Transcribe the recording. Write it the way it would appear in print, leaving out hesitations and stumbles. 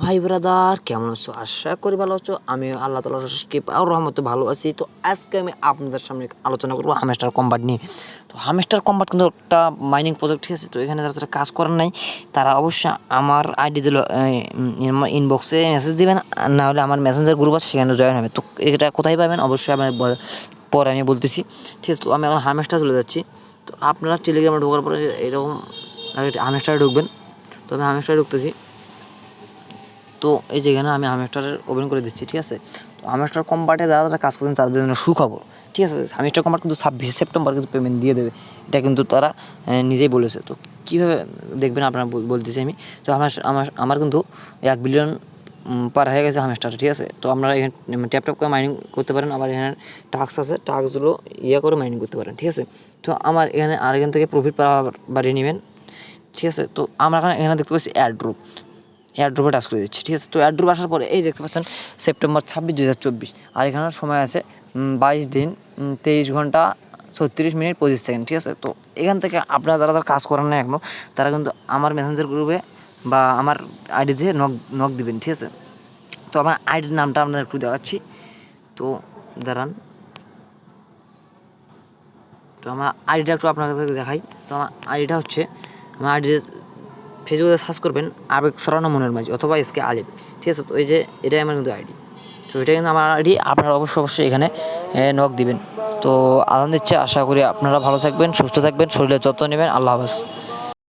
ভাই ব্রাদার, কেমন আছো? আশা করি ভালো আছো। আমি আল্লাহ তাআলার কৃপায় রহমতে ভালো আছি। তো আজকে আমি আপনাদের সামনে আলোচনা করবো হামস্টার কম্বাট নিয়ে। তো হামস্টার কম্বাট কিন্তু একটা মাইনিং প্রজেক্ট, ঠিক আছে? তো এখানে যারা কাজ করেন নাই তারা অবশ্যই আমার আইডি দিল ইনবক্সে মেসেজ দেবেন, না হলে আমার মেসেঞ্জার গ্রুপ আছে সেখানে জয়েন হবে। তো এটা কোথায় পাবেন অবশ্যই আমি পরে আমি বলতেছি, ঠিক আছে? তো আমি এখন হামস্টার চলে যাচ্ছি। তো আপনারা টেলিগ্রামে ঢোকার পরে এরকম হামস্টারে ঢুকবেন। তো আমি হামস্টারে ঢুকতেছি। তো এই যেখানে আমি হামস্টারের ওপেন করে দিচ্ছি, ঠিক আছে? তো হামস্টার কম্বাটে যারা কাজ করছেন তাদের জন্য সুখবর, ঠিক আছে? হামস্টার কম্বাট কিন্তু 26 সেপ্টেম্বর কিন্তু পেমেন্ট দিয়ে দেবে, এটা কিন্তু তারা নিজেই বলেছে। তো কীভাবে দেখবেন আপনারা বলতেছি আমি। তো আমার কিন্তু 1 বিলিয়ন পার হয়ে গেছে হামস্টার, ঠিক আছে? তো আপনারা এখানে ট্যাপ করে মাইনিং করতে পারেন। আবার এখানে টাস্ক আছে, টাস্কগুলো করে মাইনিং করতে পারেন, ঠিক আছে? তো আমার এখানে আর এখান থেকে প্রফিট বাড়িয়ে নেবেন, ঠিক আছে? তো আমরা এখানে দেখতে পাচ্ছি এয়ারড্রপে টাচ করে দিচ্ছি, ঠিক আছে? তো এয়ারড্রপ আসার পরে এই দেখতে পাচ্ছেন সেপ্টেম্বর 26, 2024, আর এখানে সময় আছে 22 দিন 23 ঘন্টা 36 মিনিট 25 সেকেন্ড, ঠিক আছে? তো এখান থেকে আপনারা যারা কাজ করেন না এখনও, তারা কিন্তু আমার মেসেঞ্জার গ্রুপে বা আমার আইডিতে নক দিবেন, ঠিক আছে? তো আমার আইডির নামটা আপনাদের একটু দেখাচ্ছি। তো দাঁড়ান, তো আমার আইডিটা একটু আপনার কাছে দেখাই। তো আমার আইডিটা হচ্ছে, আমার আইডি ফেসবুকে সার্চ করবেন আবেগ সরানো মনের মাঝে অথবা এসকে আলিফ, ঠিক আছে? তো এই যে এটাই আমার কিন্তু আইডি। তো এটা কিন্তু আমার আইডি, আপনারা অবশ্যই এখানে নক দিবেন। তো আনন্দ দিচ্ছে, আশা করি আপনারা ভালো থাকবেন, সুস্থ থাকবেন, শরীরের যত্ন নেবেন। আল্লাহ হাফেজ।